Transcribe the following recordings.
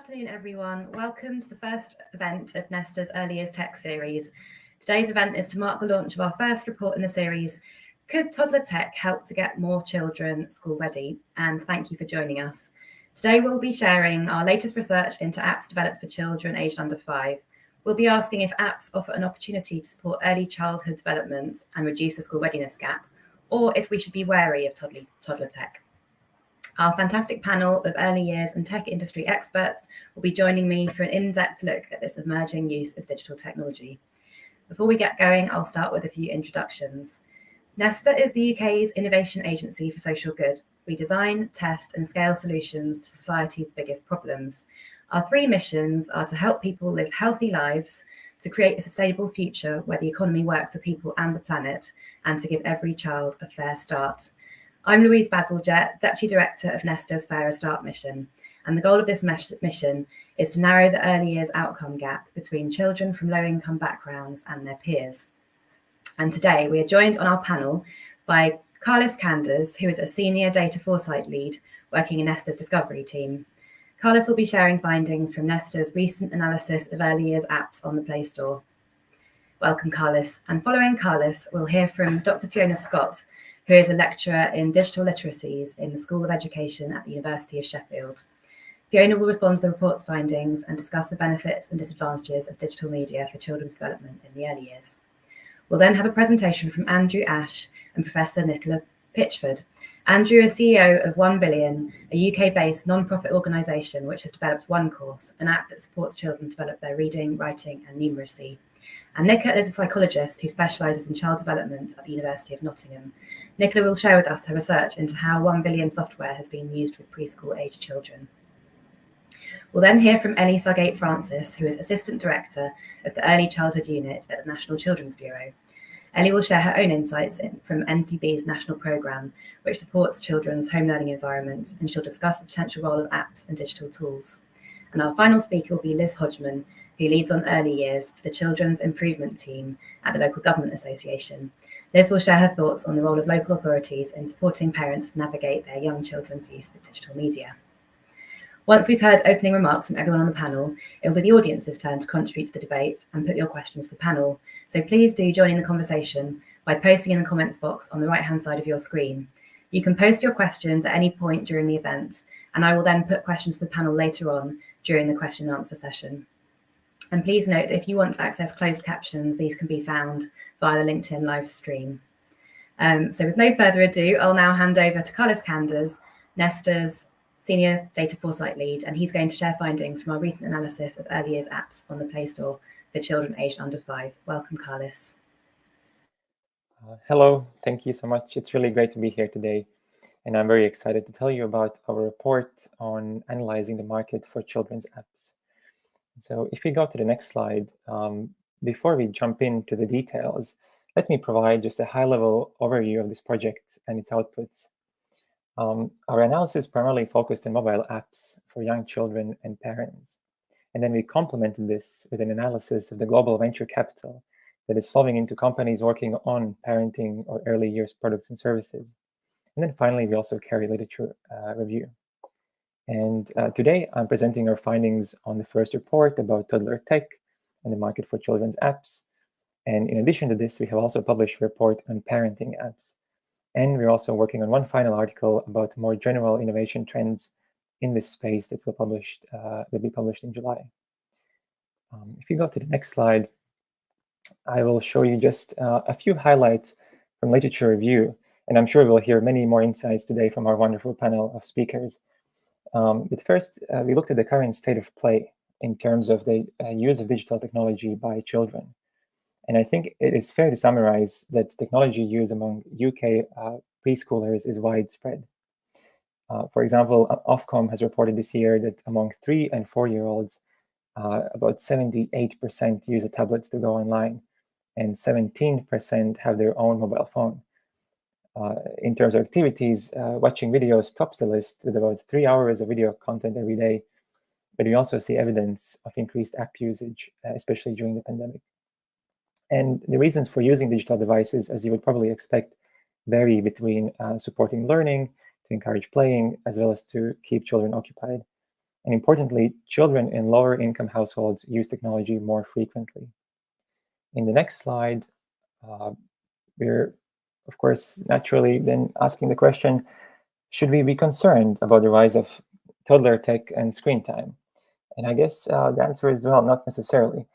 afternoon, everyone. Welcome to the first event of Nesta's Early Years Tech series. Today's event is to mark the launch of our first report in the series, Could Toddler Tech Help to Get More Children School Ready? And thank you for joining us. Today we'll be sharing our latest research into apps developed for children aged under 5. We'll be asking if apps offer an opportunity to support early childhood development and reduce the school readiness gap, or if we should be wary of toddler tech. Our fantastic panel of early years and tech industry experts will be joining me for an in-depth look at this emerging use of digital technology. Before we get going, I'll start with a few introductions. Nesta is the UK's innovation agency for social good. We design, test, and scale solutions to society's biggest problems. Our three missions are to help people live healthy lives, to create a sustainable future where the economy works for people and the planet, and to give every child a fair start. I'm Louise Bazalgette, Deputy Director of Nesta's Fairer Start mission, and the goal of this mission is to narrow the early years outcome gap between children from low-income backgrounds and their peers. And today we are joined on our panel by Carlos Canders, who is a Senior Data Foresight Lead working in Nesta's Discovery team. Carlos will be sharing findings from Nesta's recent analysis of early years apps on the Play Store. Welcome, Carlos. And following Carlos, we'll hear from Dr. Fiona Scott, who is a lecturer in digital literacies in the School of Education at the University of Sheffield. Fiona will respond to the report's findings and discuss the benefits and disadvantages of digital media for children's development in the early years. We'll then have a presentation from Andrew Ash and Professor Nicola Pitchford. Andrew is CEO of 1 Billion, a UK-based non-profit organisation which has developed One Course, an app that supports children develop their reading, writing and numeracy. And Nicola is a psychologist who specialises in child development at the University of Nottingham. Nicola will share with us her research into how 1 Billion software has been used with preschool-aged children. We'll then hear from Ellie Sargate-Francis, who is Assistant Director of the Early Childhood Unit at the National Children's Bureau. Ellie will share her own insights from NCB's national programme, which supports children's home learning environment, and she'll discuss the potential role of apps and digital tools. And our final speaker will be Liz Hodgman, who leads on early years for the Children's Improvement Team at the Local Government Association. Liz will share her thoughts on the role of local authorities in supporting parents to navigate their young children's use of digital media. Once we've heard opening remarks from everyone on the panel, it will be the audience's turn to contribute to the debate and put your questions to the panel. So please do join in the conversation by posting in the comments box on the right-hand side of your screen. You can post your questions at any point during the event, and I will then put questions to the panel later on during the question and answer session. And please note that if you want to access closed captions, these can be found via the LinkedIn live stream. So with no further ado, I'll now hand over to Carlos Canders, Nesta's Senior Data Foresight Lead, and he's going to share findings from our recent analysis of early years apps on the Play Store for children aged under 5. Welcome, Carlos. Hello, thank you so much. It's really great to be here today. And I'm very excited to tell you about our report on analyzing the market for children's apps. So if we go to the next slide, before we jump into the details, let me provide just a high-level overview of this project and its outputs. Our analysis primarily focused on mobile apps for young children and parents. And then we complemented this with an analysis of the global venture capital that is flowing into companies working on parenting or early years products and services. And then finally, we also carry literature review. And today, I'm presenting our findings on the first report about toddler tech and the market for children's apps. And in addition to this, we have also published a report on parenting apps. And we're also working on one final article about more general innovation trends in this space that will be published in July. If you go to the next slide, I will show you just a few highlights from literature review. And I'm sure we'll hear many more insights today from our wonderful panel of speakers. But first, we looked at the current state of play in terms of the use of digital technology by children. And I think it is fair to summarize that technology use among UK preschoolers is widespread. For example, Ofcom has reported this year that among 3 and 4-year-olds, about 78% use tablets to go online, and 17% have their own mobile phone. In terms of activities, watching videos tops the list with about 3 hours of video content every day. But we also see evidence of increased app usage, especially during the pandemic. And the reasons for using digital devices, as you would probably expect, vary between supporting learning, to encourage playing, as well as to keep children occupied. And importantly, children in lower income households use technology more frequently. In the next slide, we're, of course, naturally then asking the question, should we be concerned about the rise of toddler tech and screen time? And I guess the answer is, well, not necessarily.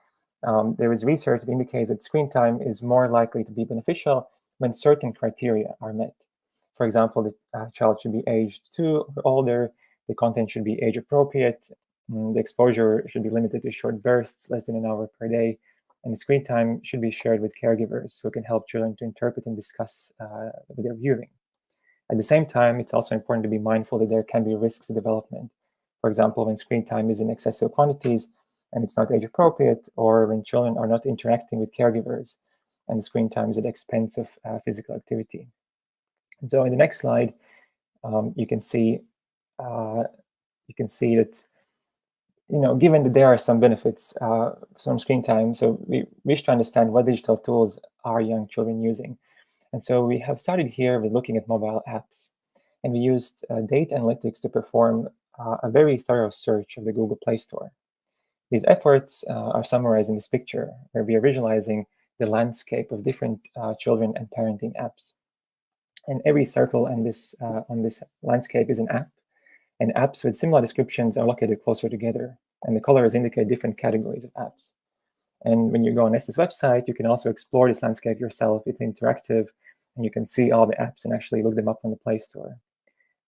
There is research that indicates that screen time is more likely to be beneficial when certain criteria are met. For example, the child should be aged 2 or older, the content should be age appropriate, the exposure should be limited to short bursts, less than an hour per day, and the screen time should be shared with caregivers who can help children to interpret and discuss what they're viewing. At the same time, it's also important to be mindful that there can be risks to development. For example, when screen time is in excessive quantities and it's not age appropriate, or when children are not interacting with caregivers and the screen time is at the expense of physical activity. And so in the next slide, you can see that, given that there are some benefits from screen time, so we wish to understand what digital tools are young children using. And so we have started here with looking at mobile apps, and we used data analytics to perform a very thorough search of the Google Play Store. These efforts are summarized in this picture, where we are visualizing the landscape of different children and parenting apps. And every circle on this landscape is an app, and apps with similar descriptions are located closer together, and the colors indicate different categories of apps. And when you go on Nest's website, you can also explore this landscape yourself. It's interactive, and you can see all the apps and actually look them up on the Play Store.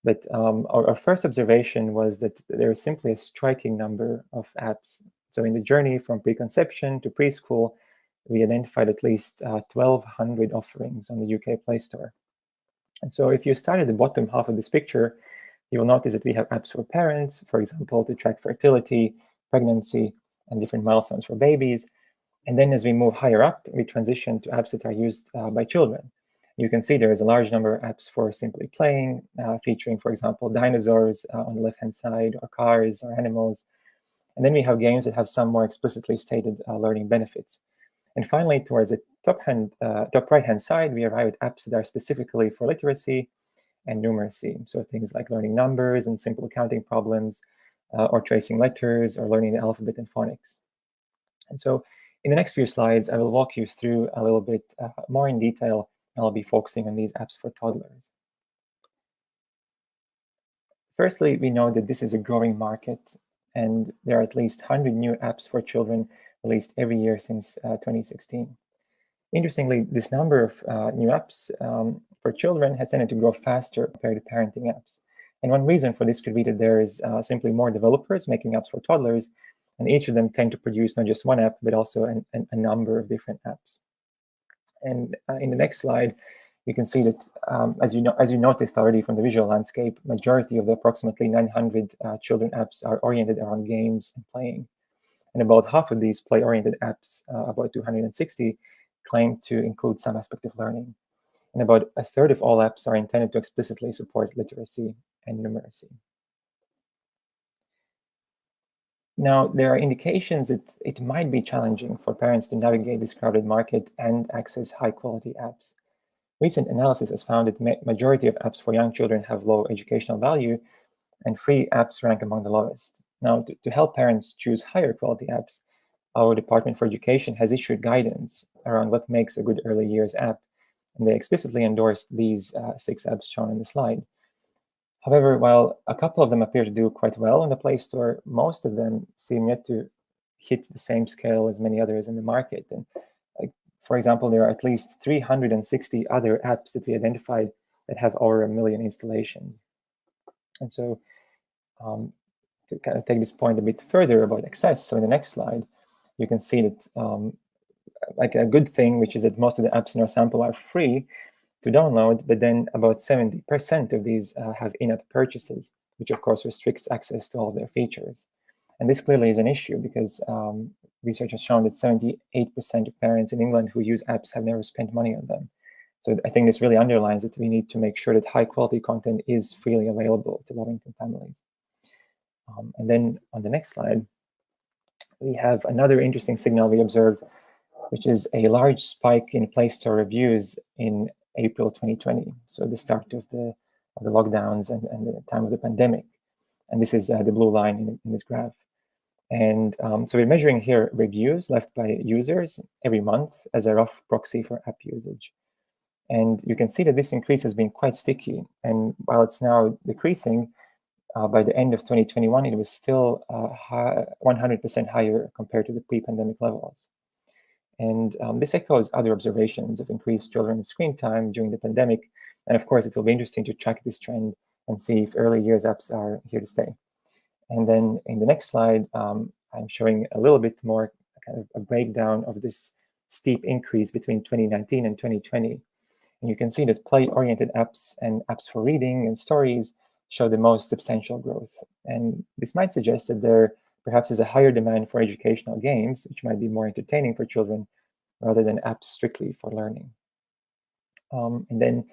But our first observation was that there is simply a striking number of apps. So in the journey from preconception to preschool, we identified at least 1,200 offerings on the UK Play Store. And so if you start at the bottom half of this picture, you will notice that we have apps for parents, for example, to track fertility, pregnancy, and different milestones for babies. And then as we move higher up, we transition to apps that are used by children. You can see there is a large number of apps for simply playing, featuring, for example, dinosaurs on the left-hand side, or cars, or animals. And then we have games that have some more explicitly stated learning benefits. And finally, towards the top right-hand side, we arrive at apps that are specifically for literacy and numeracy. So things like learning numbers and simple counting problems, or tracing letters, or learning the alphabet and phonics. And so in the next few slides, I will walk you through a little bit more in detail. I'll be focusing on these apps for toddlers. Firstly, we know that this is a growing market, and there are at least 100 new apps for children released every year since 2016. Interestingly, this number of new apps for children has tended to grow faster compared to parenting apps. And one reason for this could be that there is simply more developers making apps for toddlers, and each of them tend to produce not just one app, but also a number of different apps. And in the next slide, you can see that, as you noticed already from the visual landscape, majority of the approximately 900 children apps are oriented around games and playing. And about half of these play-oriented apps, about 260, claim to include some aspect of learning. And about a third of all apps are intended to explicitly support literacy and numeracy. Now, there are indications that it might be challenging for parents to navigate this crowded market and access high-quality apps. Recent analysis has found that majority of apps for young children have low educational value, and free apps rank among the lowest. Now, to help parents choose higher quality apps, our Department for Education has issued guidance around what makes a good early years app, and they explicitly endorsed these 6 apps shown in the slide. However, while a couple of them appear to do quite well on the Play Store, most of them seem yet to hit the same scale as many others in the market. And for example, there are at least 360 other apps that we identified that have over 1 million installations. And so to kind of take this point a bit further about access, so in the next slide, you can see that like a good thing, which is that most of the apps in our sample are free to download, but then about 70% of these have in-app purchases, which of course restricts access to all of their features. And this clearly is an issue because research has shown that 78% of parents in England who use apps have never spent money on them. So I think this really underlines that we need to make sure that high quality content is freely available to low-income families. And then on the next slide, we have another interesting signal we observed, which is a large spike in Play Store reviews in April 2020, so the start of the lockdowns and the time of the pandemic. And this is the blue line in this graph. And so we're measuring here reviews left by users every month as a rough proxy for app usage. And you can see that this increase has been quite sticky. And while it's now decreasing, by the end of 2021, it was still 100% higher compared to the pre-pandemic levels. And this echoes other observations of increased children's screen time during the pandemic. And of course, it will be interesting to track this trend and see if early years apps are here to stay. And then in the next slide, I'm showing a little bit more kind of a breakdown of this steep increase between 2019 and 2020. And you can see that play-oriented apps and apps for reading and stories show the most substantial growth. And this might suggest that there perhaps is a higher demand for educational games, which might be more entertaining for children rather than apps strictly for learning. And then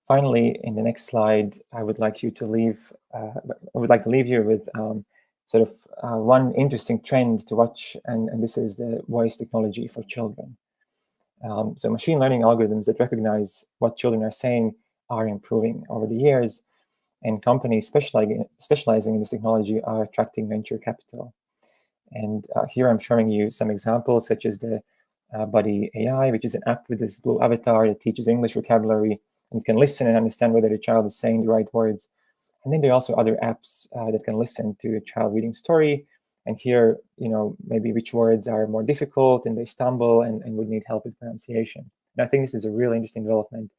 finally, in the next slide, I would like to leave you with one interesting trend to watch, and this is the voice technology for children. So machine learning algorithms that recognize what children are saying are improving over the years, and companies specializing in this technology are attracting venture capital. And here I'm showing you some examples, such as the Buddy AI, which is an app with this blue avatar that teaches English vocabulary and can listen and understand whether the child is saying the right words. And then there are also other apps that can listen to a child reading story and hear, maybe which words are more difficult and they stumble and would need help with pronunciation. And I think this is a really interesting development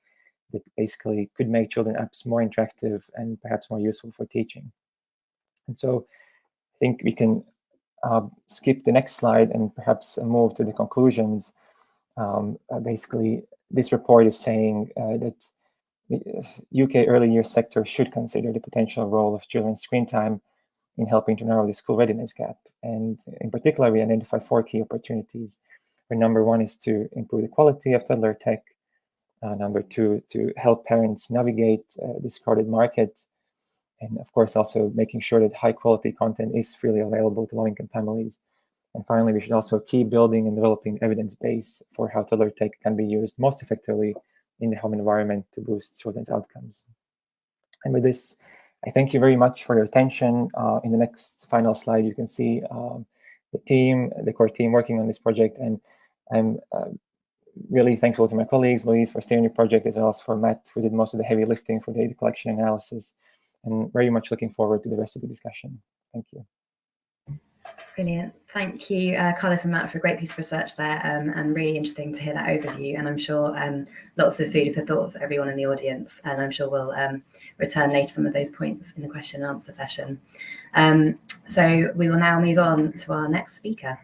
that basically could make children apps more interactive and perhaps more useful for teaching. And so I think we can skip the next slide and perhaps move to the conclusions. Basically, this report is saying that the UK early years sector should consider the potential role of children's screen time in helping to narrow the school readiness gap. And in particular, we identify 4 key opportunities, where number 1 is to improve the quality of toddler tech, number 2, to help parents navigate this crowded market, and of course also making sure that high quality content is freely available to low-income families. And finally, we should also keep building and developing evidence base for how toddler tech can be used most effectively in the home environment to boost children's outcomes. And with this, I thank you very much for your attention. In the next final slide, you can see the core team working on this project. And I'm really thankful to my colleagues, Louise, for steering the project, as well as for Matt, who did most of the heavy lifting for data collection and analysis. And very much looking forward to the rest of the discussion. Thank you. Brilliant. Thank you, Carlos and Matt, for a great piece of research there, and really interesting to hear that overview. And I'm sure lots of food for thought for everyone in the audience. And I'm sure we'll return later some of those points in the question and answer session. So we will now move on to our next speaker.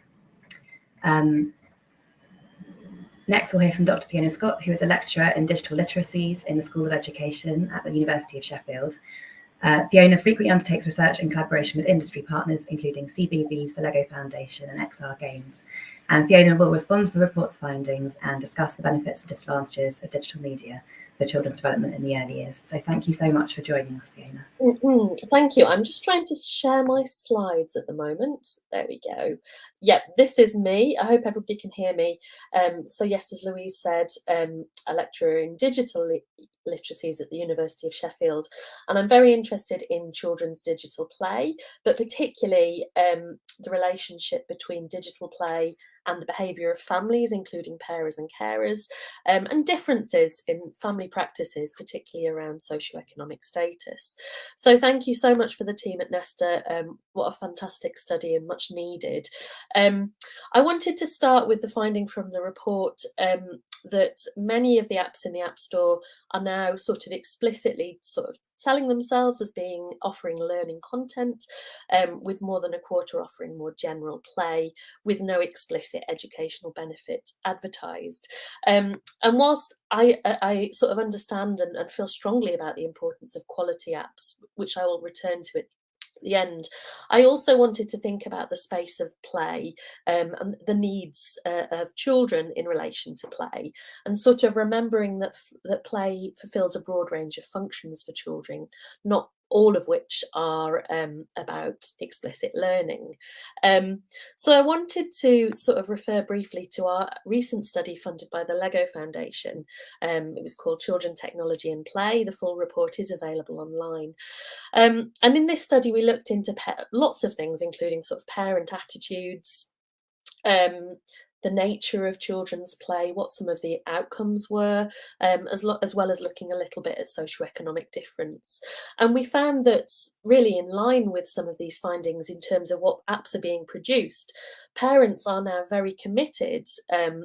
Next, we'll hear from Dr. Fiona Scott, who is a lecturer in digital literacies in the School of Education at the University of Sheffield. Fiona frequently undertakes research in collaboration with industry partners, including CBeebies, the Lego Foundation, and XR Games. And Fiona will respond to the report's findings and discuss the benefits and disadvantages of digital media for children's development in the early years. So thank you so much for joining us, Fiona. Thank you. I'm just trying to share my slides at the moment. There we go. Yep, this is me. I hope everybody can hear me. So yes, as Louise said, a lecturer in digital literacies at the University of Sheffield, and I'm very interested in children's digital play, but particularly the relationship between digital play and the behaviour of families, including parents and carers, and differences in family practices, particularly around socioeconomic status. So thank you so much for the team at Nesta. What a fantastic study and much needed. I wanted to start with the finding from the report that many of the apps in the App Store are now sort of explicitly sort of selling themselves as offering learning content, with more than a quarter offering more general play with no explicit educational benefit advertised. And whilst I sort of understand and feel strongly about the importance of quality apps, which I will return to at the end, I also wanted to think about the space of play and the needs of children in relation to play, and sort of remembering that play fulfills a broad range of functions for children, not all of which are about explicit learning. So I wanted to sort of refer briefly to our recent study funded by the Lego Foundation. It was called Children, Technology and Play. The full report is available online. And in this study, we looked into lots of things, including sort of parent attitudes, the nature of children's play, what some of the outcomes were, as well as looking a little bit at socioeconomic difference. And we found that really in line with some of these findings in terms of what apps are being produced, parents are now very committed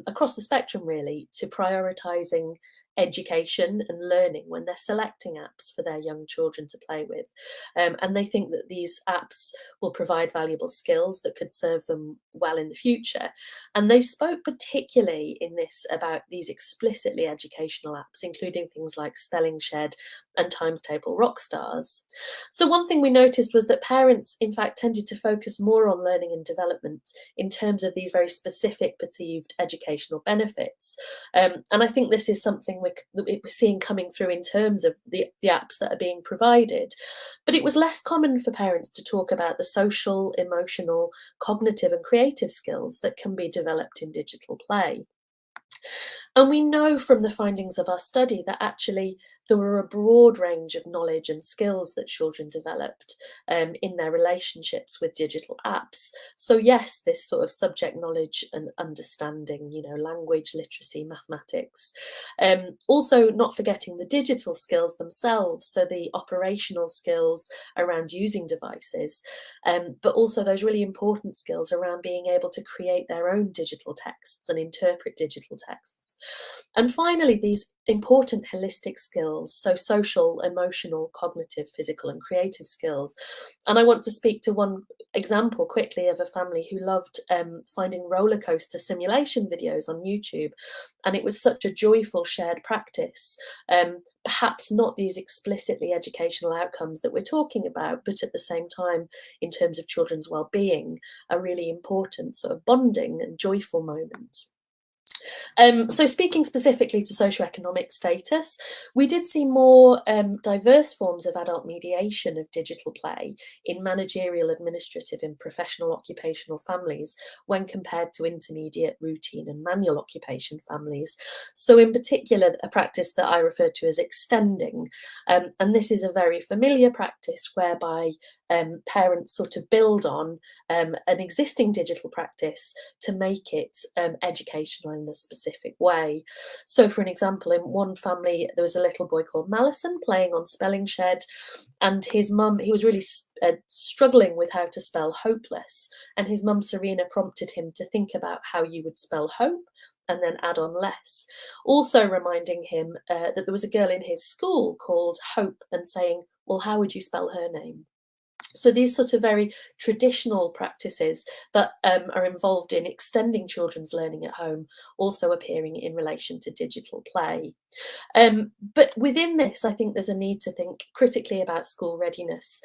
across the spectrum really to prioritising education and learning when they're selecting apps for their young children to play with. And they think that these apps will provide valuable skills that could serve them well in the future. And they spoke particularly in this about these explicitly educational apps, including things like Spelling Shed and Times Table Rockstars. So one thing we noticed was that parents, in fact, tended to focus more on learning and development in terms of these very specific perceived educational benefits. And I think this is something we're seeing coming through in terms of the apps that are being provided. But it was less common for parents to talk about the social, emotional, cognitive and creative skills that can be developed in digital play. And we know from the findings of our study that actually there were a broad range of knowledge and skills that children developed in their relationships with digital apps. So yes, this sort of subject knowledge and understanding, language, literacy, mathematics. Also not forgetting the digital skills themselves, so the operational skills around using devices, but also those really important skills around being able to create their own digital texts and interpret digital texts. And finally, these important holistic skills, so social, emotional, cognitive, physical and creative skills. And I want to speak to one example quickly of a family who loved finding roller coaster simulation videos on YouTube. And it was such a joyful shared practice, perhaps not these explicitly educational outcomes that we're talking about, but at the same time, in terms of children's well-being, a really important sort of bonding and joyful moment. So speaking specifically to socioeconomic status, we did see more diverse forms of adult mediation of digital play in managerial, administrative and professional occupational families when compared to intermediate, routine and manual occupation families. So in particular, a practice that I refer to as extending, and this is a very familiar practice whereby parents sort of build on an existing digital practice to make it educational in a specific way. So for an example, in one family, there was a little boy called Malison playing on Spelling Shed, and his mum, he was really struggling with how to spell hopeless, and his mum Serena prompted him to think about how you would spell hope and then add on less. Also reminding him that there was a girl in his school called Hope and saying, well, how would you spell her name? So these sort of very traditional practices that are involved in extending children's learning at home also appearing in relation to digital play. But within this, I think there's a need to think critically about school readiness.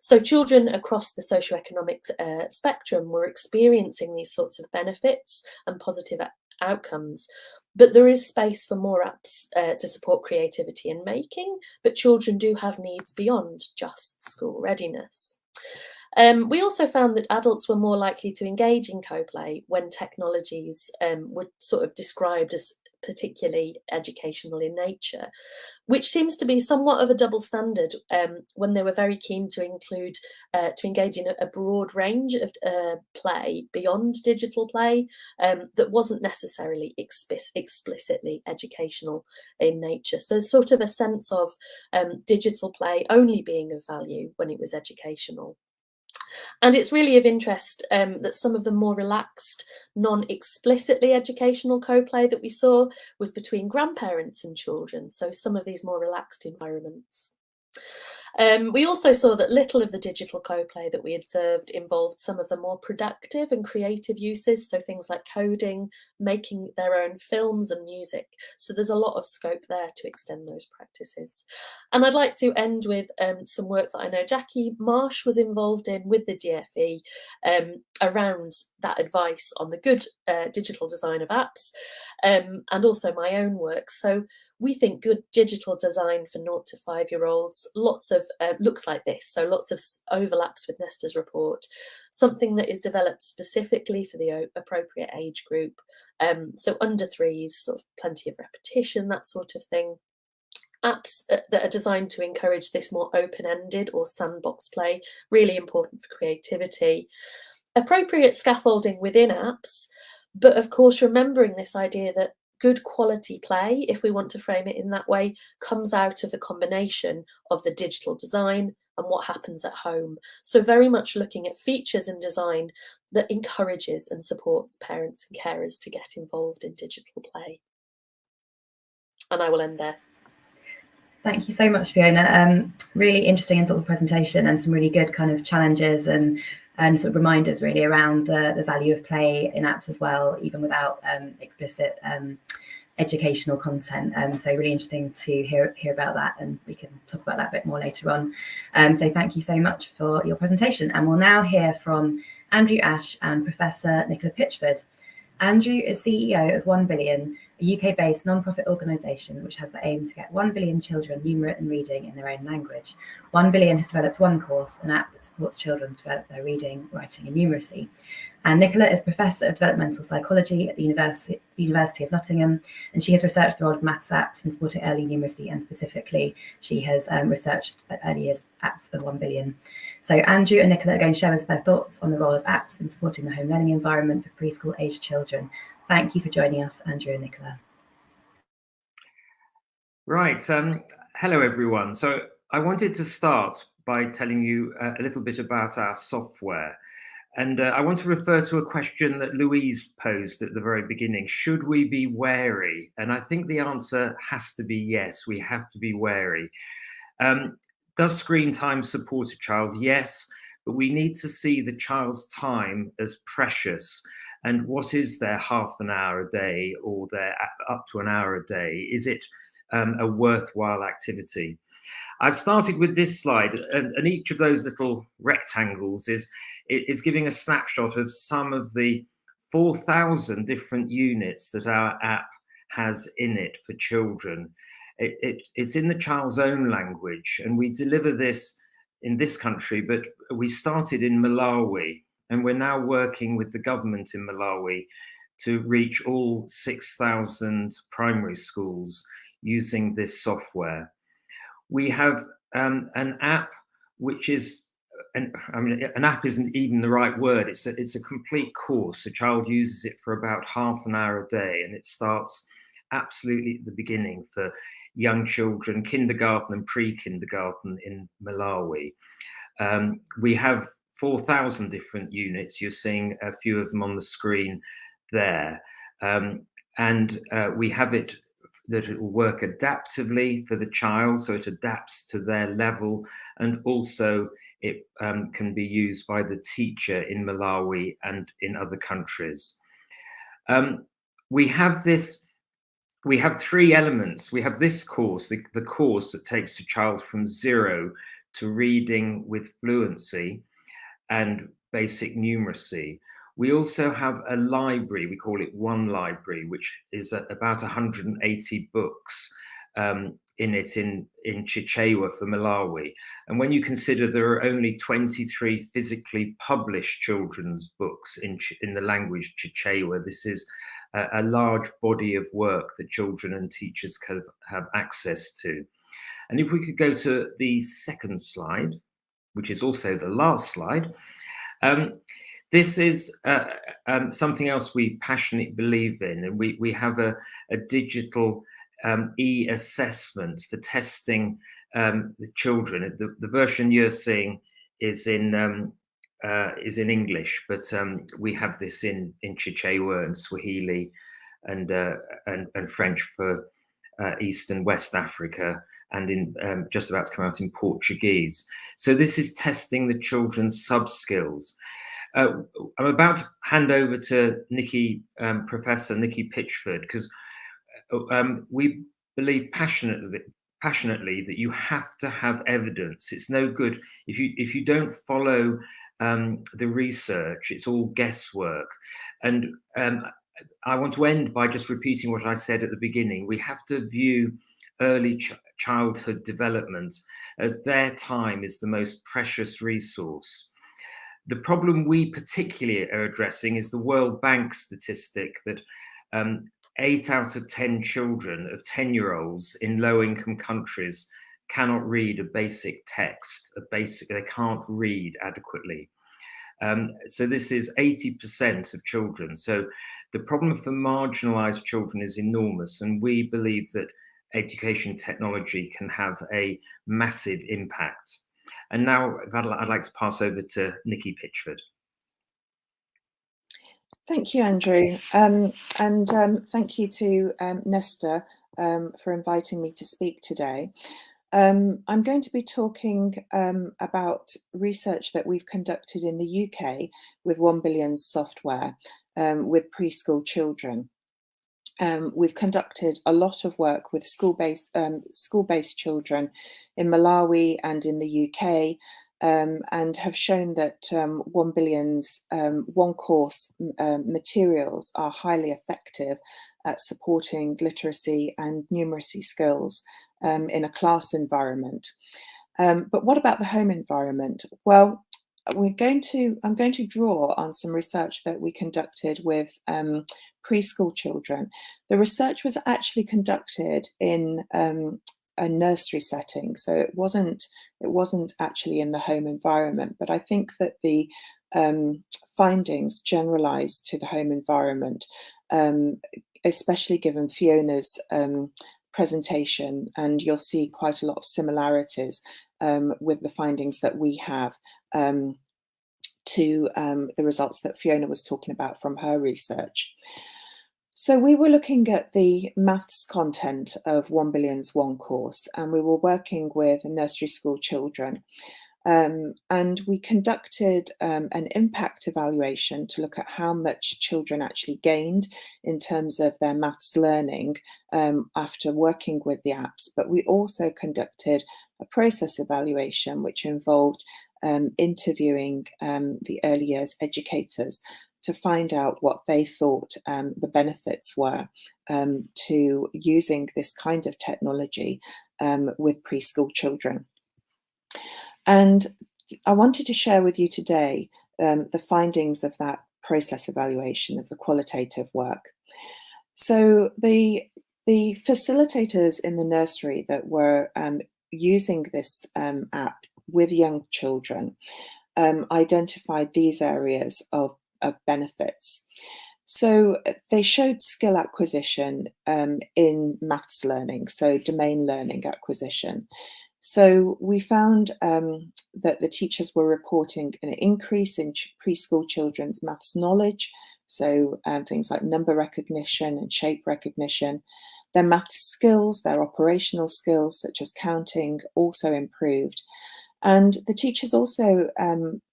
So children across the socioeconomic spectrum were experiencing these sorts of benefits and positive outcomes. But there is space for more apps to support creativity and making, but children do have needs beyond just school readiness. We also found that adults were more likely to engage in co-play when technologies were sort of described as particularly educational in nature, which seems to be somewhat of a double standard when they were very keen to engage in a broad range of play beyond digital play that wasn't necessarily explicitly educational in nature. So sort of a sense of digital play only being of value when it was educational. And it's really of interest that some of the more relaxed, non-explicitly educational co-play that we saw was between grandparents and children, so some of these more relaxed environments. We also saw that little of the digital co-play that we observed involved some of the more productive and creative uses, so things like coding, making their own films and music. So there's a lot of scope there to extend those practices. And I'd like to end with some work that I know Jackie Marsh was involved in with the DFE around that advice on the good digital design of apps, and also my own work. So we think good digital design for 0 to 5-year-olds, lots of looks like this. So lots of overlaps with Nesta's report, something that is developed specifically for the appropriate age group. So under 3s, sort of plenty of repetition, that sort of thing. Apps that are designed to encourage this more open-ended or sandbox play, really important for creativity. Appropriate scaffolding within apps, but of course remembering this idea that good quality play, if we want to frame it in that way, comes out of the combination of the digital design and what happens at home. So very much looking at features and design that encourages and supports parents and carers to get involved in digital play. And I will end there. Thank you so much, Fiona. Really interesting and thoughtful presentation, and some really good kind of challenges and sort of reminders really around the value of play in apps as well, even without explicit educational content. So really interesting to hear about that, and we can talk about that a bit more later on. So thank you so much for your presentation. And we'll now hear from Andrew Ash and Professor Nicola Pitchford. Andrew is CEO of 1 Billion, a UK-based non-profit organisation which has the aim to get 1 billion children numerate and reading in their own language. 1 Billion has developed One Course, an app that supports children to develop their reading, writing and numeracy. And Nicola is Professor of Developmental Psychology at the University of Nottingham, and she has researched the role of maths apps in supporting early numeracy, and specifically she has researched early years apps for 1 Billion. So Andrew and Nicola are going to share us their thoughts on the role of apps in supporting the home learning environment for preschool aged children. Thank you for joining us, Andrew and Nicola. Right, hello everyone. So I wanted to start by telling you a little bit about our software. And I want to refer to a question that Louise posed at the very beginning. Should we be wary? And I think the answer has to be yes, we have to be wary. Does screen time support a child? Yes, but we need to see the child's time as precious. And what is their half an hour a day, or their up to an hour a day? Is it a worthwhile activity? I've started with this slide, and each of those little rectangles is giving a snapshot of some of the 4,000 different units that our app has in it for children. It's in the child's own language, and we deliver this in this country, but we started in Malawi, and we're now working with the government in Malawi to reach all 6,000 primary schools using this software. We have an app which is, an app isn't even the right word. It's a complete course. A child uses it for about half an hour a day, and it starts absolutely at the beginning for young children, kindergarten and pre-kindergarten in Malawi. We have 4,000 different units. You're seeing a few of them on the screen there. And we have it that it will work adaptively for the child, so it adapts to their level, and also it can be used by the teacher in Malawi and in other countries. We have 3 elements. We have this course, the course that takes a child from 0 to reading with fluency and basic numeracy. We also have a library, we call it One Library, which is about 180 books in Chichewa for Malawi. And when you consider there are only 23 physically published children's books in the language Chichewa, this is a large body of work that children and teachers can have access to. And if we could go to the second slide, which is also the last slide. This is something else we passionately believe in, and we have a digital e-assessment for testing the children. The version you're seeing is in English, but we have this in Chichewa and Swahili and French for East and West Africa, and in just about to come out in Portuguese. So this is testing the children's sub-skills. I'm about to hand over to Professor Nikki Pitchford, because we believe passionately that you have to have evidence. It's no good if you don't follow the research. It's all guesswork. And I want to end by just repeating what I said at the beginning. We have to view early childhood development, as their time is the most precious resource. The problem we particularly are addressing is the World Bank statistic that 8 out of 10 children of 10-year-olds in low-income countries cannot read a basic text. They can't read adequately. So this is 80% of children. So the problem for marginalized children is enormous, and we believe that education technology can have a massive impact. And now I'd like to pass over to Nikki Pitchford. Thank you, Andrew. Thank you to Nesta for inviting me to speak today. I'm going to be talking about research that we've conducted in the UK with 1 Billion software with preschool children. We've conducted a lot of work with school-based children in Malawi and in the UK, and have shown that 1 Billion's one course materials are highly effective at supporting literacy and numeracy skills in a class environment. But what about the home environment? Well, I'm going to draw on some research that we conducted with preschool children. The research was actually conducted in a nursery setting, so it wasn't actually in the home environment. But I think that the findings generalized to the home environment, especially given Fiona's presentation, and you'll see quite a lot of similarities with the findings that we have to the results that Fiona was talking about from her research. So we were looking at the maths content of 1 Billion's one course, and we were working with nursery school children. And we conducted an impact evaluation to look at how much children actually gained in terms of their maths learning after working with the apps. But we also conducted a process evaluation, which involved interviewing the early years educators to find out what they thought the benefits were to using this kind of technology with preschool children. And I wanted to share with you today the findings of that process evaluation of the qualitative work. So the facilitators in the nursery that were using this app with young children identified these areas of benefits. So they showed skill acquisition in maths learning, so domain learning acquisition. So we found that the teachers were reporting an increase in preschool children's maths knowledge, so things like number recognition and shape recognition. Their maths skills, their operational skills, such as counting, also improved. And the teachers also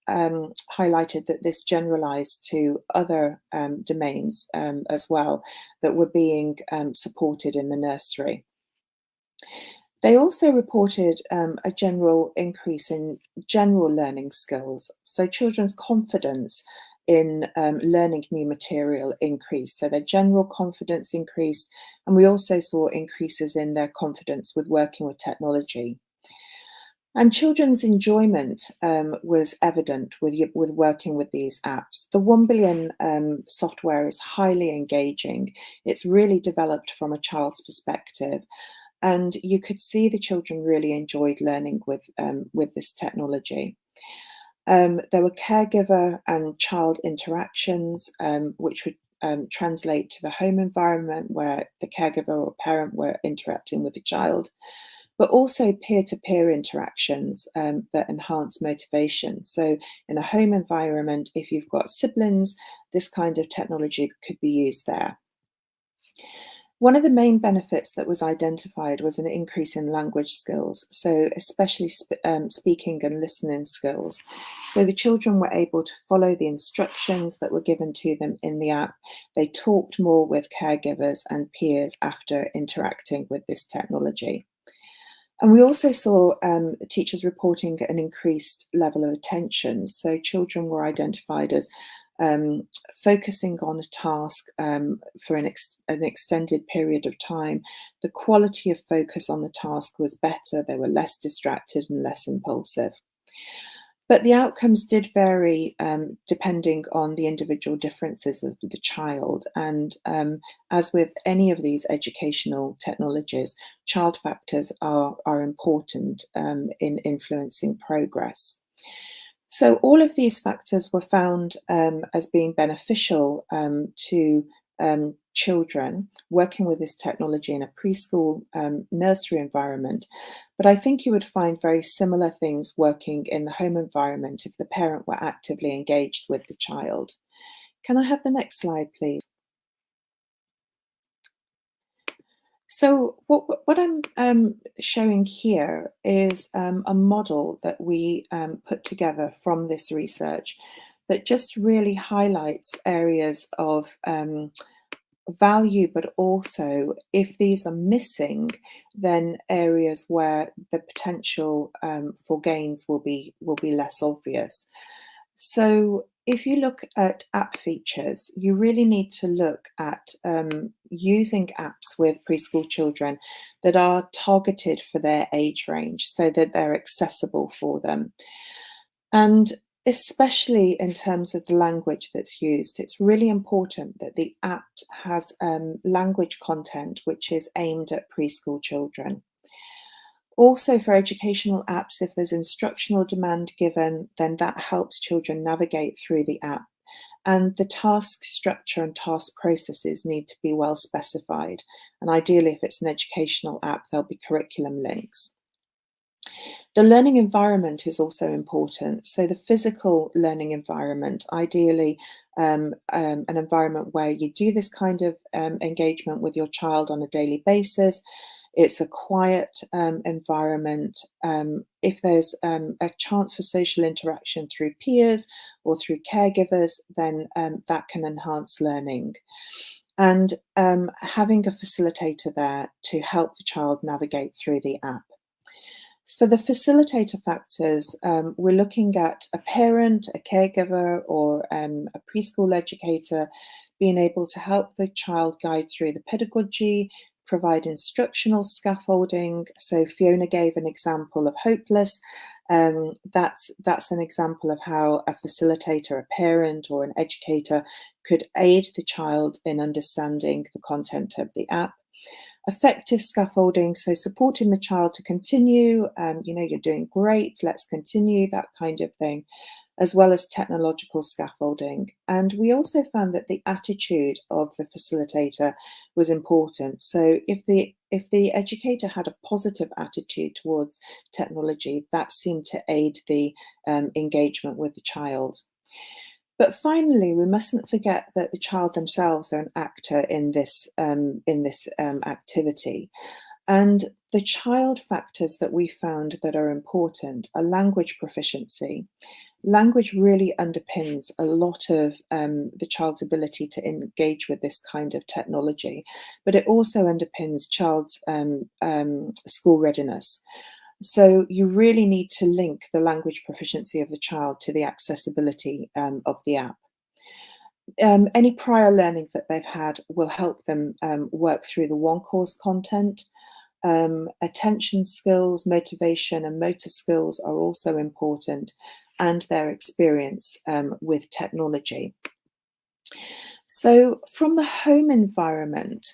highlighted that this generalized to other domains as well that were being supported in the nursery. They also reported a general increase in general learning skills. So children's confidence in learning new material increased. So their general confidence increased. And we also saw increases in their confidence with working with technology. And children's enjoyment was evident with working with these apps. The 1 Billion software is highly engaging. It's really developed from a child's perspective. And you could see the children really enjoyed learning with this technology. There were caregiver and child interactions, which would translate to the home environment where the caregiver or parent were interacting with the child, but also peer-to-peer interactions that enhance motivation. So in a home environment, if you've got siblings, this kind of technology could be used there. One of the main benefits that was identified was an increase in language skills, so especially speaking and listening skills. So the children were able to follow the instructions that were given to them in the app. They talked more with caregivers and peers after interacting with this technology. And we also saw teachers reporting an increased level of attention. So children were identified as focusing on a task for an extended period of time, the quality of focus on the task was better. They were less distracted and less impulsive. But the outcomes did vary depending on the individual differences of the child. And as with any of these educational technologies, child factors are important in influencing progress. So all of these factors were found as being beneficial to children working with this technology in a preschool nursery environment. But I think you would find very similar things working in the home environment if the parent were actively engaged with the child. Can I have the next slide, please? So what I'm showing here is a model that we put together from this research that just really highlights areas of value, but also if these are missing, then areas where the potential for gains will be less obvious. So if you look at app features, you really need to look at using apps with preschool children that are targeted for their age range so that they're accessible for them. And especially in terms of the language that's used, it's really important that the app has language content which is aimed at preschool children. Also, for educational apps, if there's instructional demand given, then that helps children navigate through the app. And the task structure and task processes need to be well specified. And ideally, if it's an educational app, there'll be curriculum links. The learning environment is also important. So the physical learning environment, ideally an environment where you do this kind of engagement with your child on a daily basis. It's a quiet environment. If there's a chance for social interaction through peers or through caregivers, then that can enhance learning. And having a facilitator there to help the child navigate through the app. For the facilitator factors, we're looking at a parent, a caregiver, or a preschool educator being able to help the child guide through the pedagogy, provide instructional scaffolding. So Fiona gave an example of Hopeless. That's an example of how a facilitator, a parent, or an educator could aid the child in understanding the content of the app. Effective scaffolding, so supporting the child to continue, you're doing great, let's continue, that kind of thing, as well as technological scaffolding. And we also found that the attitude of the facilitator was important. So if the educator had a positive attitude towards technology, that seemed to aid the engagement with the child. But finally, we mustn't forget that the child themselves are an actor in this activity. And the child factors that we found that are important are language proficiency. Language really underpins a lot of the child's ability to engage with this kind of technology, but it also underpins child's school readiness. So you really need to link the language proficiency of the child to the accessibility of the app. Any prior learning that they've had will help them work through the one course content. Attention skills, motivation, and motor skills are also important, and their experience with technology. So from the home environment,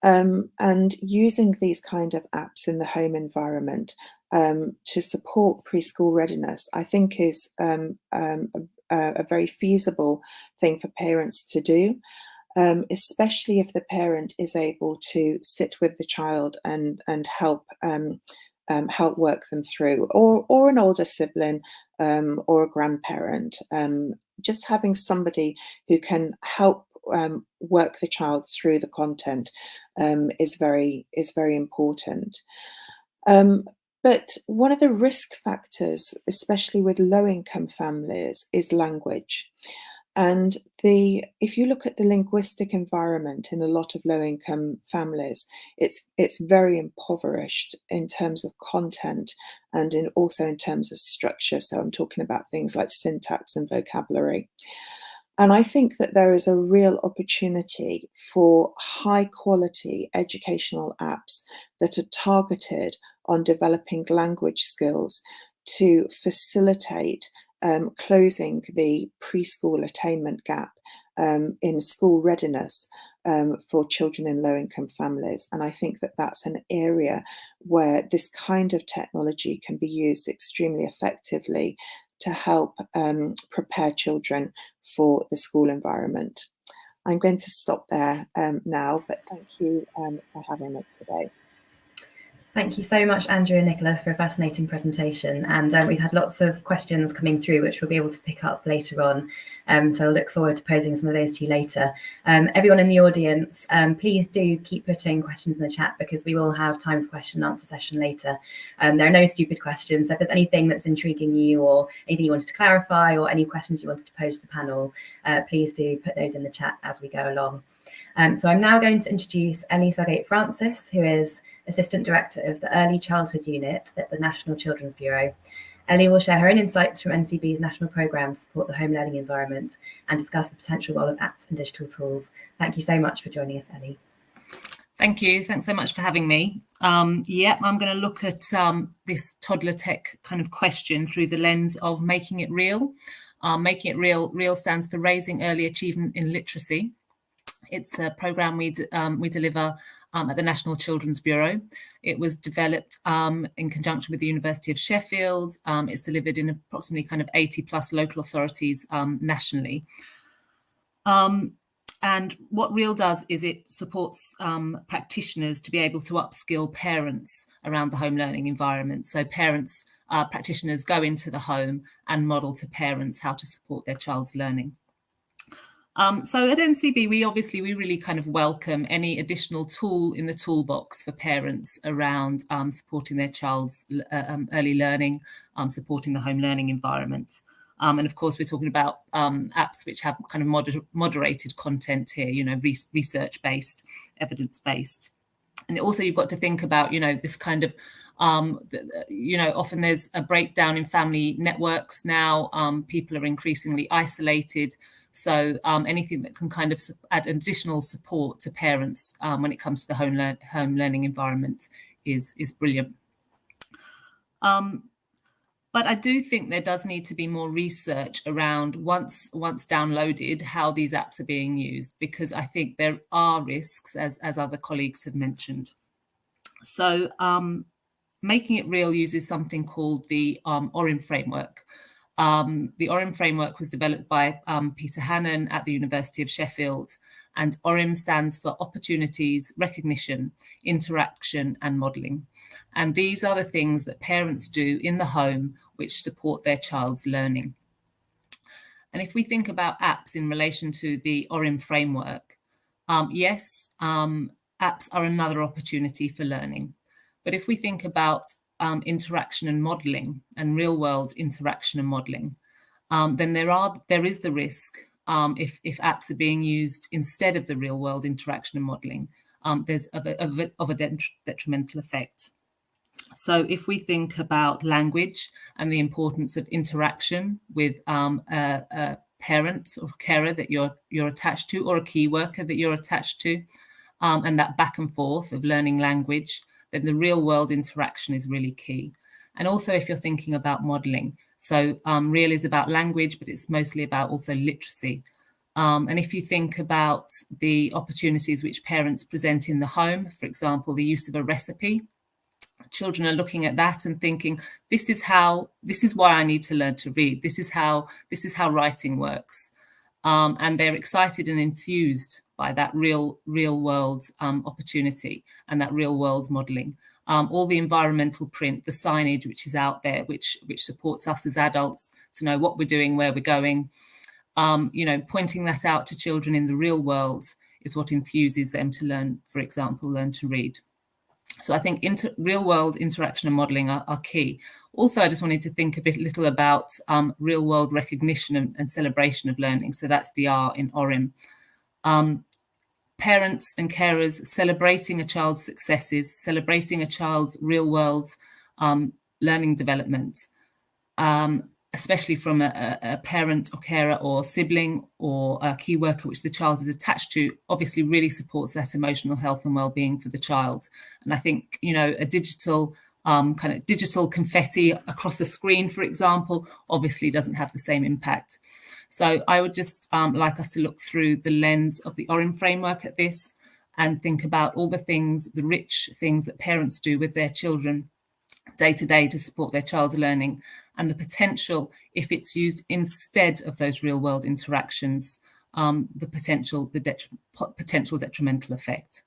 and using these kind of apps in the home environment to support preschool readiness, I think is a very feasible thing for parents to do, especially if the parent is able to sit with the child and help work them through, or an older sibling or a grandparent. Just having somebody who can help work the child through the content is very important. But one of the risk factors, especially with low-income families, is language. And if you look at the linguistic environment in a lot of low-income families, it's very impoverished in terms of content and also in terms of structure. So I'm talking about things like syntax and vocabulary. And I think that there is a real opportunity for high quality educational apps that are targeted on developing language skills to facilitate closing the preschool attainment gap in school readiness for children in low-income families. And I think that that's an area where this kind of technology can be used extremely effectively to help prepare children for the school environment. I'm going to stop there now, but thank you for having us today. Thank you so much, Andrew and Nicola, for a fascinating presentation. And we've had lots of questions coming through, which we'll be able to pick up later on. So I'll look forward to posing some of those to you later. Everyone in the audience, please do keep putting questions in the chat, because we will have time for question and answer session later. There are no stupid questions. So if there's anything that's intriguing you, or anything you wanted to clarify, or any questions you wanted to pose to the panel, please do put those in the chat as we go along. So I'm now going to introduce Ellie Sargate-Francis, who is Assistant Director of the Early Childhood Unit at the National Children's Bureau. Ellie will share her own insights from NCB's national programme to support the home learning environment and discuss the potential role of apps and digital tools. Thank you so much for joining us, Ellie. Thank you. Thanks so much for having me. I'm going to look at this toddler tech kind of question through the lens of making it real. Making it real. Real stands for Raising Early Achievement in Literacy. It's a programme we deliver at the National Children's Bureau. It was developed in conjunction with the University of Sheffield. It's delivered in approximately kind of 80 plus local authorities nationally. And what REAL does is it supports practitioners to be able to upskill parents around the home learning environment. So parents, practitioners go into the home and model to parents how to support their child's learning. So at NCB, we really kind of welcome any additional tool in the toolbox for parents around supporting their child's early learning, supporting the home learning environment. And of course, we're talking about apps which have kind of moderated content here, you know, research-based, evidence-based. And also you've got to think about, you know, this kind of, you know, often there's a breakdown in family networks now. People are increasingly isolated. So anything that can kind of add additional support to parents when it comes to the home learning environment is brilliant. But I do think there does need to be more research around once downloaded, how these apps are being used, because I think there are risks, as other colleagues have mentioned. So Making It Real uses something called the ORIM framework. The ORIM framework was developed by Peter Hannon at the University of Sheffield, and ORIM stands for Opportunities, Recognition, Interaction and Modelling. And these are the things that parents do in the home which support their child's learning. And if we think about apps in relation to the ORIM framework, yes, apps are another opportunity for learning. But if we think about interaction and modelling and real-world interaction and modelling, then there is the risk if apps are being used instead of the real-world interaction and modelling, there's of a detrimental effect. So if we think about language and the importance of interaction with a parent or carer that you're attached to, or a key worker that you're attached to, and that back and forth of learning language, then the real world interaction is really key. And also if you're thinking about modelling, so real is about language, but it's mostly about also literacy. And if you think about the opportunities which parents present in the home, for example, the use of a recipe, children are looking at that and thinking, this is why I need to learn to read. This is how writing works. And they're excited and enthused by that real world opportunity and that real world modelling. All the environmental print, the signage which is out there, which supports us as adults to know what we're doing, where we're going, you know, pointing that out to children in the real world is what enthuses them to learn, for example, learn to read. So I think real world interaction and modelling are key. Also, I just wanted to think a little about real world recognition and celebration of learning. So that's the R in ORIM. Parents and carers celebrating a child's successes, celebrating a child's real world learning development, especially from a parent or carer or sibling or a key worker which the child is attached to, obviously really supports that emotional health and well-being for the child. And I think, you know, a digital kind of digital confetti across the screen, for example, obviously doesn't have the same impact. So I would just like us to look through the lens of the Orange framework at this and think about all the things, the rich things that parents do with their children day to day to support their child's learning, and the potential, if it's used instead of those real world interactions, the potential detrimental effect.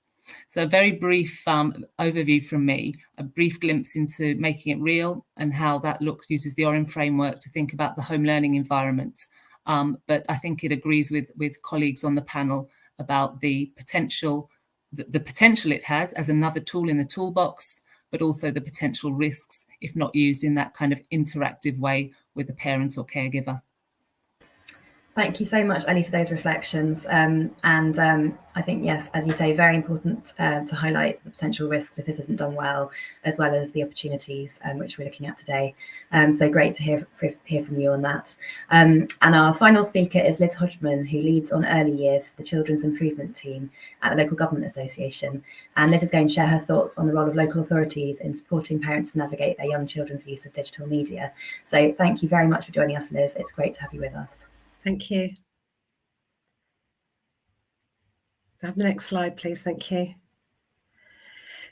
So a very brief overview from me, a brief glimpse into making it real and how that uses the Orange framework to think about the home learning environment. But I think it agrees with colleagues on the panel about the potential it has as another tool in the toolbox, but also the potential risks if not used in that kind of interactive way with a parent or caregiver. Thank you so much, Ellie, for those reflections. I think, yes, as you say, very important to highlight the potential risks if this isn't done well, as well as the opportunities which we're looking at today. So great to hear from you on that. And our final speaker is Liz Hodgman, who leads on early years for the Children's Improvement Team at the Local Government Association. And Liz is going to share her thoughts on the role of local authorities in supporting parents to navigate their young children's use of digital media. So thank you very much for joining us, Liz. It's great to have you with us. Thank you. Have the next slide, please. Thank you.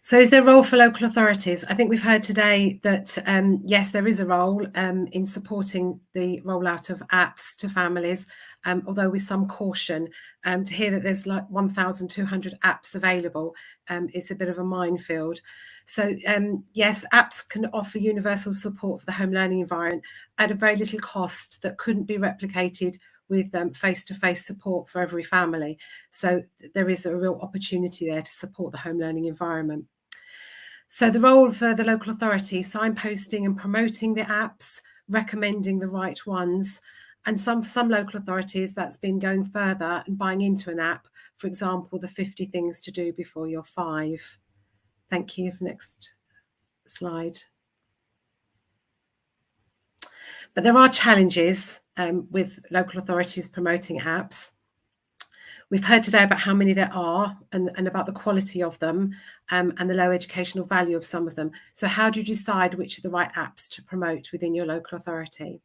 So is there a role for local authorities? I think we've heard today that, yes, there is a role in supporting the rollout of apps to families, although with some caution. To hear that there's like 1,200 apps available is a bit of a minefield. So yes, apps can offer universal support for the home learning environment at a very little cost that couldn't be replicated with face-to-face support for every family. So there is a real opportunity there to support the home learning environment. So the role for the local authority, signposting and promoting the apps, recommending the right ones, and for some local authorities that's been going further and buying into an app, for example, the 50 things to do before you're 5. Thank you. Next slide. But there are challenges with local authorities promoting apps. We've heard today about how many there are and about the quality of them and the low educational value of some of them. So how do you decide which are the right apps to promote within your local authority?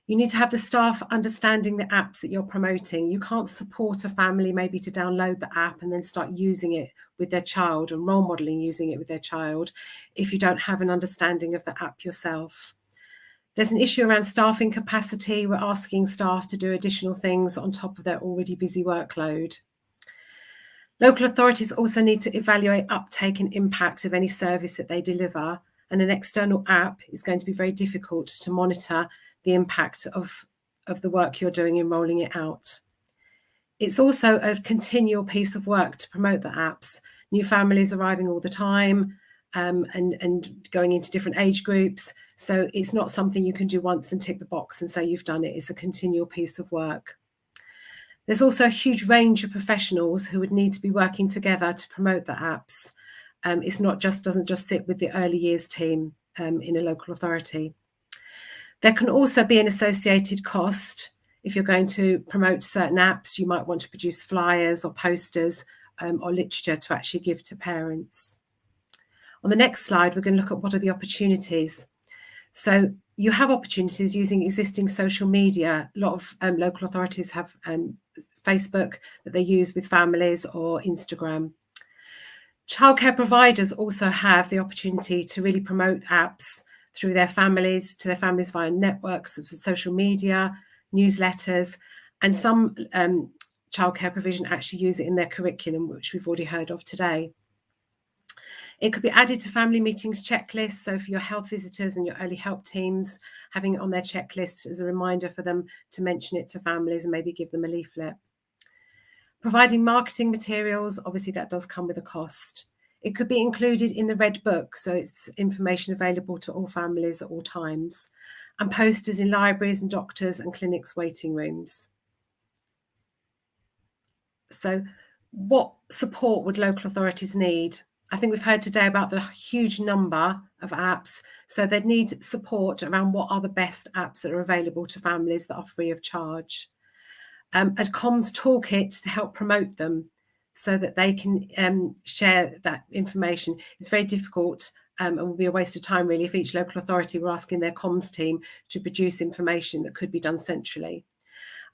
You need to have the staff understanding the apps that you're promoting. You can't support a family maybe to download the app and then start using it with their child and role modeling using it with their child if you don't have an understanding of the app yourself. There's an issue around staffing capacity. We're asking staff to do additional things on top of their already busy workload. Local authorities also need to evaluate uptake and impact of any service that they deliver, and an external app is going to be very difficult to monitor the impact of the work you're doing in rolling it out. It's also a continual piece of work to promote the apps. New families arriving all the time and going into different age groups. So it's not something you can do once and tick the box and say you've done it. It's a continual piece of work. There's also a huge range of professionals who would need to be working together to promote the apps. Doesn't just sit with the early years team in a local authority. There can also be an associated cost. If you're going to promote certain apps, you might want to produce flyers or posters or literature to actually give to parents. On the next slide, we're going to look at what are the opportunities. So you have opportunities using existing social media. A lot of local authorities have Facebook that they use with families or Instagram. Childcare providers also have the opportunity to really promote apps through their families, to their families via networks of social media, newsletters, and some childcare provision actually use it in their curriculum, which we've already heard of today. It could be added to family meetings checklists. So for your health visitors and your early help teams, having it on their checklist as a reminder for them to mention it to families and maybe give them a leaflet. Providing marketing materials, obviously that does come with a cost. It could be included in the Red Book, so it's information available to all families at all times, and posters in libraries and doctors and clinics' waiting rooms. So what support would local authorities need? I think we've heard today about the huge number of apps, so they'd need support around what are the best apps that are available to families that are free of charge. A comms toolkit to help promote them so that they can share that information. It's very difficult and will be a waste of time really if each local authority were asking their comms team to produce information that could be done centrally.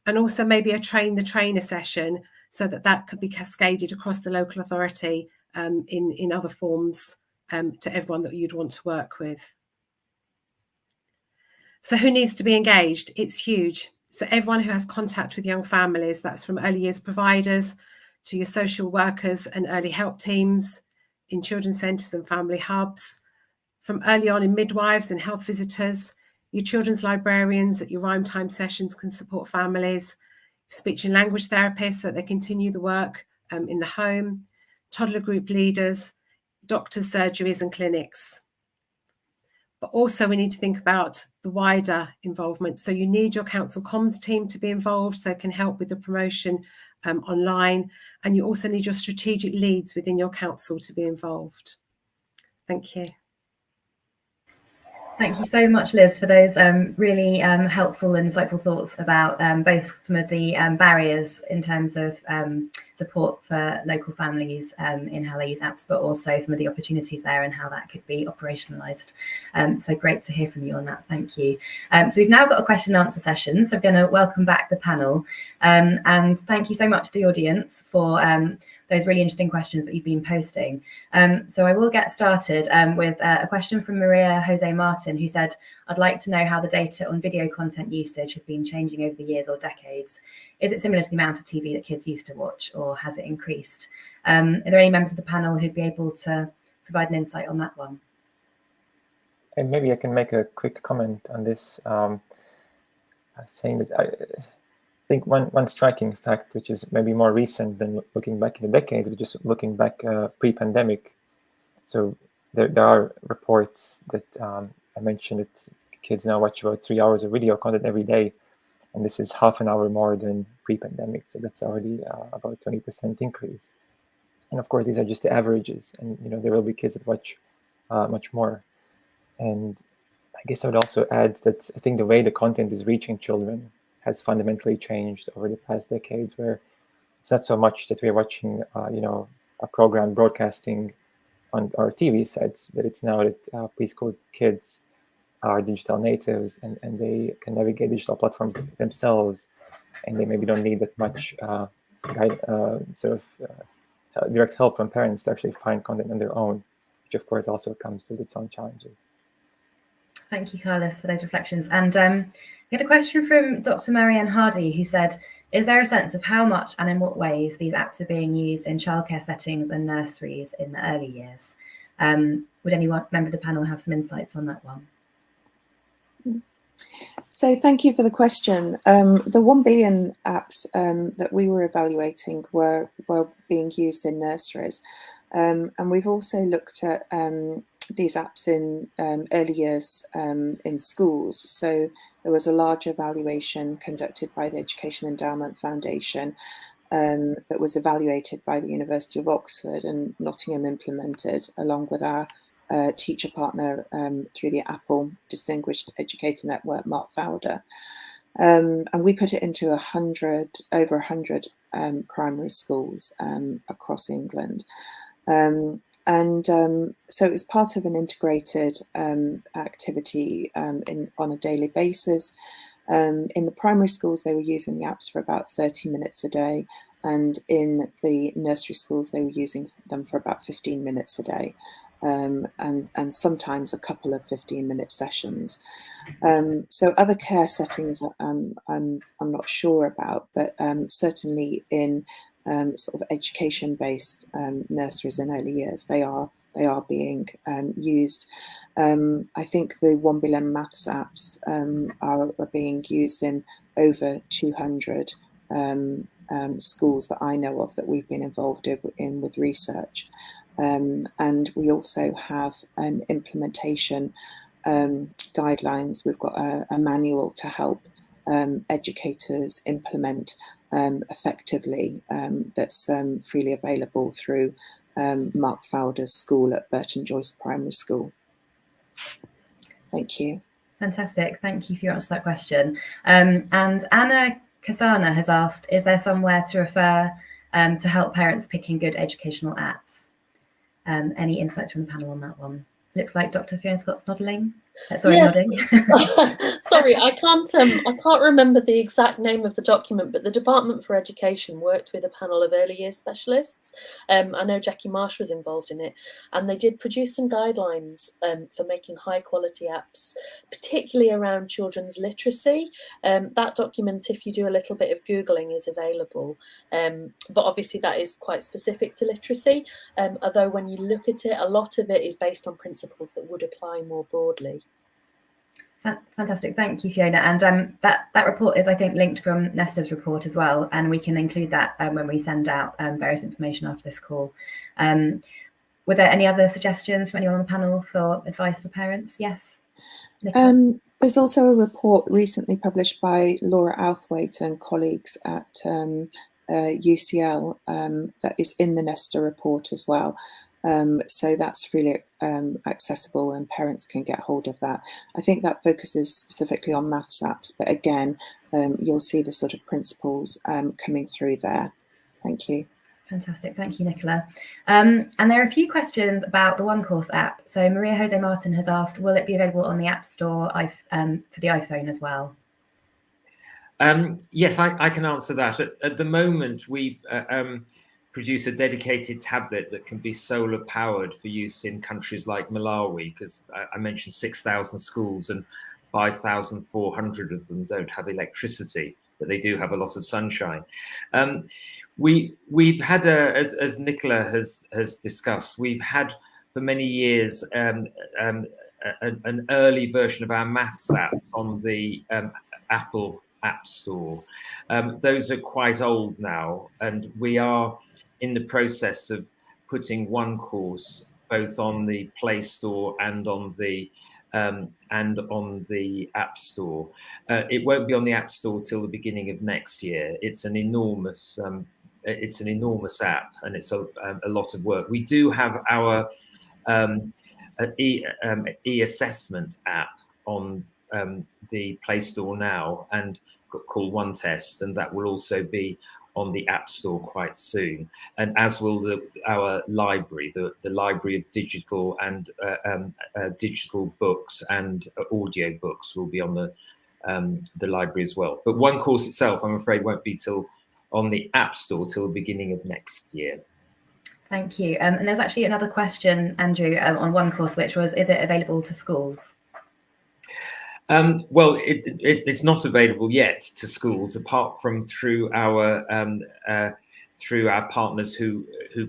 And also maybe a train the trainer session so that that could be cascaded across the local authority in other forms to everyone that you'd want to work with. So who needs to be engaged? It's huge. So everyone who has contact with young families, that's from early years providers to your social workers and early help teams in children's centres and family hubs, from early on in midwives and health visitors, your children's librarians at your rhyme time sessions can support families, speech and language therapists so they continue the work in the home, toddler group leaders, doctors, surgeries and clinics. But also we need to think about the wider involvement. So you need your council comms team to be involved so they can help with the promotion online. And you also need your strategic leads within your council to be involved. Thank you. Thank you so much, Liz, for those really helpful and insightful thoughts about both some of the barriers in terms of support for local families in how they use apps, but also some of the opportunities there and how that could be operationalised. So great to hear from you on that. Thank you. So we've now got a question and answer session. So I'm going to welcome back the panel and thank you so much to the audience for those really interesting questions that you've been posting. So I will get started with a question from Maria Jose Martin, who said, I'd like to know how the data on video content usage has been changing over the years or decades. Is it similar to the amount of TV that kids used to watch, or has it increased? Are there any members of the panel who'd be able to provide an insight on that one? And maybe I can make a quick comment on this, saying that I think one striking fact, which is maybe more recent than looking back in the decades, but just looking back pre-pandemic. So there are reports that I mentioned that kids now watch about 3 hours of video content every day, and this is half an hour more than pre-pandemic. So that's already about 20% increase. And of course, these are just the averages, and there will be kids that watch much more. And I guess I would also add that I think the way the content is reaching children has fundamentally changed over the past decades, where it's not so much that we're watching, a program broadcasting on our TV sets, but it's now that preschool kids are digital natives and they can navigate digital platforms themselves, and they maybe don't need that much direct help from parents to actually find content on their own, which of course also comes with its own challenges. Thank you, Carlos, for those reflections. And we had a question from Dr. Marianne Hardy, who said, is there a sense of how much and in what ways these apps are being used in childcare settings and nurseries in the early years? Would any member of the panel have some insights on that one? So thank you for the question. The 1 billion apps that we were evaluating were being used in nurseries. And we've also looked at these apps in early years in schools. So there was a large evaluation conducted by the Education Endowment Foundation that was evaluated by the University of Oxford, and Nottingham implemented along with our teacher partner through the Apple Distinguished Educator Network, Mark Fowler. And we put it into over 100 primary schools across England. So it was part of an integrated activity on a daily basis. In the primary schools, they were using the apps for about 30 minutes a day. And in the nursery schools, they were using them for about 15 minutes a day. And sometimes a couple of 15-minute sessions. So other care settings I'm not sure about, but certainly in sort of education-based nurseries in early years, they are being used. I think the 1 billion maths apps are being used in over 200 schools that I know of that we've been involved in with research. And we also have an implementation guidelines. We've got a manual to help educators implement effectively that's freely available through Mark Fowler's school at Burton Joyce Primary School. Thank you. Fantastic. Thank you for your answer to that question. And Anna Kasana has asked, is there somewhere to refer to help parents picking good educational apps? Any insights from the panel on that one? Looks like Dr. Fiona Scott's nodding. Nodding. Sorry, I can't remember the exact name of the document, but the Department for Education worked with a panel of early years specialists. I know Jackie Marsh was involved in it, and they did produce some guidelines for making high quality apps, particularly around children's literacy. That document, if you do a little bit of Googling, is available. But obviously that is quite specific to literacy, although when you look at it, a lot of it is based on principles that would apply more broadly. Fantastic, thank you, Fiona. And that report is, I think, linked from Nesta's report as well, and we can include that when we send out various information after this call. Were there any other suggestions from anyone on the panel for advice for parents? Yes, Nicola? There's also a report recently published by Laura Outhwaite and colleagues at UCL that is in the Nesta report as well. So that's really accessible and parents can get hold of that. I think that focuses specifically on maths apps, but again, you'll see the sort of principles coming through there. Thank you. Fantastic, thank you, Nicola. And there are a few questions about the One Course app. So Maria Jose Martin has asked, will it be available on the App Store for the iPhone as well? Yes, I can answer that. At the moment, we produce a dedicated tablet that can be solar powered for use in countries like Malawi, because I mentioned 6,000 schools and 5,400 of them don't have electricity, but they do have a lot of sunshine. We've had, as Nicola has discussed, we've had for many years an early version of our maths apps on the Apple App Store. Those are quite old now, and we are in the process of putting One Course both on the Play Store and on the App Store. It won't be on the App Store till the beginning of next year. It's an enormous app, and it's a lot of work. We do have our e-assessment app on the Play Store now, and called One Test, and that will also be on the App Store quite soon, and as will our library, the library of digital and digital books and audio books will be on the library as well. But One Course itself, I'm afraid, won't be on the App Store till the beginning of next year. Thank you. And there's actually another question, Andrew, on One Course, which was, is it available to schools? Well, it's not available yet to schools, apart from through our partners who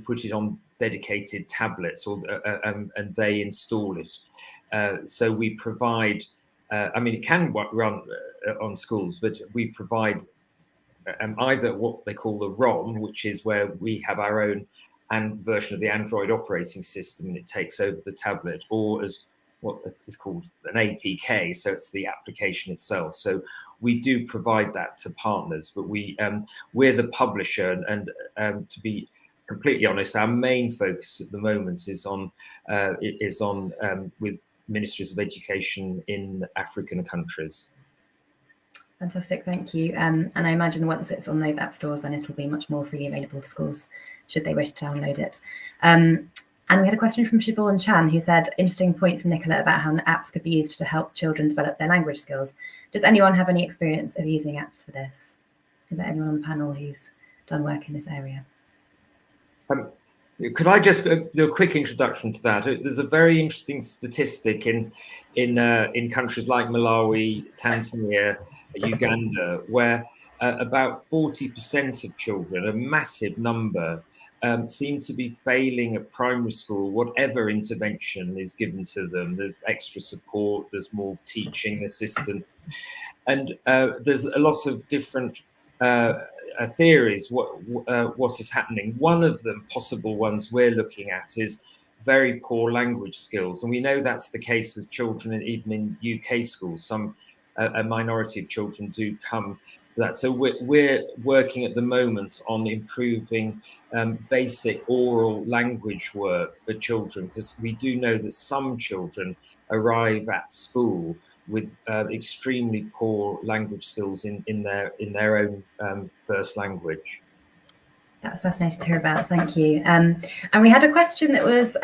put it on dedicated tablets, and they install it. So we provide. I mean, it can run on schools, but we provide either what they call the ROM, which is where we have our own version of the Android operating system, and it takes over the tablet, or as what is called an APK, so it's the application itself. So we do provide that to partners, but we're the publisher, and to be completely honest, our main focus at the moment is on with ministries of education in African countries. Fantastic, thank you. And I imagine once it's on those app stores, then it'll be much more freely available to schools, should they wish to download it. And we had a question from Siobhan Chan, who said, interesting point from Nicola about how apps could be used to help children develop their language skills. Does anyone have any experience of using apps for this? Is there anyone on the panel who's done work in this area? Could I just do a quick introduction to that? There's a very interesting statistic in countries like Malawi, Tanzania, Uganda, where about 40% of children, a massive number, seem to be failing at primary school, whatever intervention is given to them. There's extra support, there's more teaching assistance, and there's a lot of different theories what is happening. One of them, possible ones we're looking at, is very poor language skills, and we know that's the case with children, even in UK schools. A minority of children do come that. So we're working at the moment on improving basic oral language work for children, because we do know that some children arrive at school with extremely poor language skills in their own first language. That's fascinating to hear about. Thank you. And we had a question that was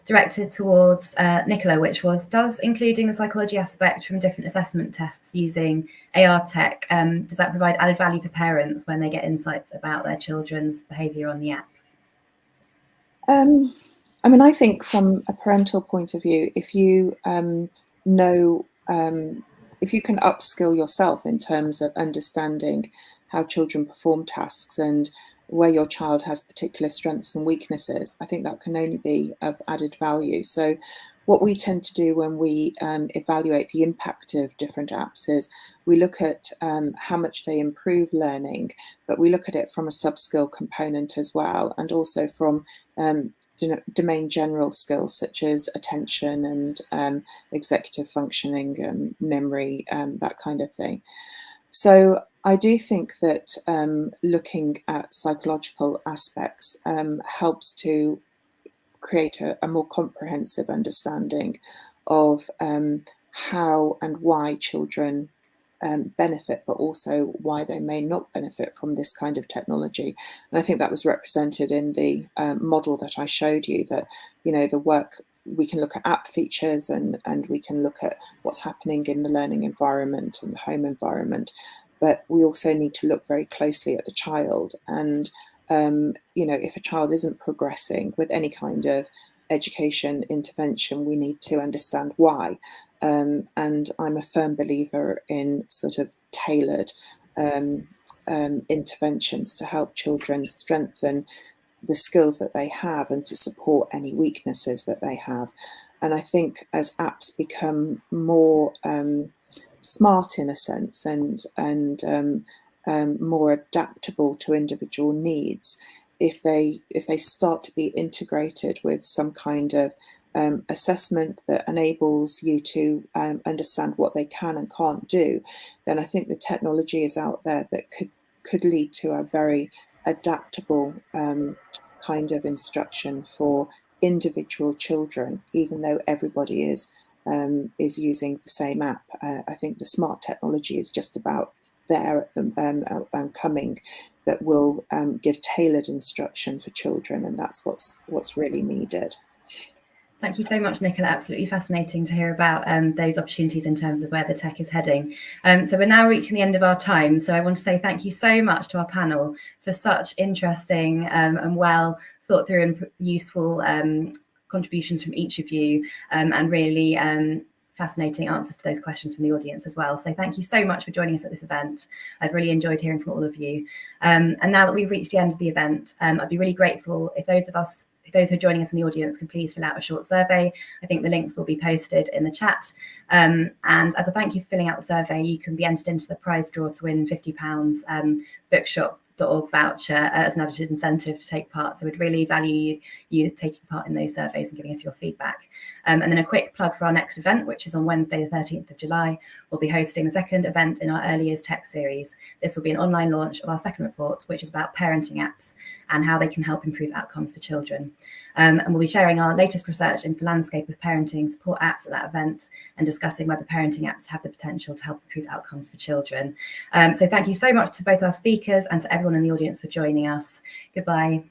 directed towards Nicola, which was, does including the psychology aspect from different assessment tests using AR tech, does that provide added value for parents when they get insights about their children's behaviour on the app? I mean, I think from a parental point of view, if you if you can upskill yourself in terms of understanding how children perform tasks and where your child has particular strengths and weaknesses, I think that can only be of added value. So what we tend to do when we evaluate the impact of different apps is we look at how much they improve learning, but we look at it from a sub-skill component as well, and also from domain general skills such as attention and executive functioning and memory, that kind of thing. So I do think that looking at psychological aspects helps to create a more comprehensive understanding of how and why children benefit, but also why they may not benefit from this kind of technology. And I think that was represented in the model that I showed you, that, you know, the work, we can look at app features and we can look at what's happening in the learning environment and the home environment. But we also need to look very closely at the child. And, you know, if a child isn't progressing with any kind of education intervention, we need to understand why. And I'm a firm believer in sort of tailored interventions to help children strengthen the skills that they have and to support any weaknesses that they have. And I think as apps become more smart in a sense and more adaptable to individual needs, if they start to be integrated with some kind of assessment that enables you to understand what they can and can't do, then I think the technology is out there that could lead to a very adaptable kind of instruction for individual children, even though everybody is using the same app. I think the smart technology is just about there and coming, that will give tailored instruction for children, and that's what's really needed. Thank you so much, Nicola. Absolutely fascinating to hear about those opportunities in terms of where the tech is heading. So we're now reaching the end of our time. So I want to say thank you so much to our panel for such interesting and well thought through and useful contributions from each of you, and really fascinating answers to those questions from the audience as well. So thank you so much for joining us at this event. I've really enjoyed hearing from all of you. And now that we've reached the end of the event, I'd be really grateful if those who are joining us in the audience can please fill out a short survey. I think the links will be posted in the chat. And as a thank you for filling out the survey, you can be entered into the prize draw to win £50 bookshop.org voucher as an added incentive to take part. So we'd really value you taking part in those surveys and giving us your feedback. And then a quick plug for our next event, which is on Wednesday, the 13th of July. We'll be hosting the second event in our Early Years Tech series. This will be an online launch of our second report, which is about parenting apps and how they can help improve outcomes for children. And we'll be sharing our latest research into the landscape of parenting support apps at that event and discussing whether parenting apps have the potential to help improve outcomes for children. So thank you so much to both our speakers and to everyone in the audience for joining us. Goodbye.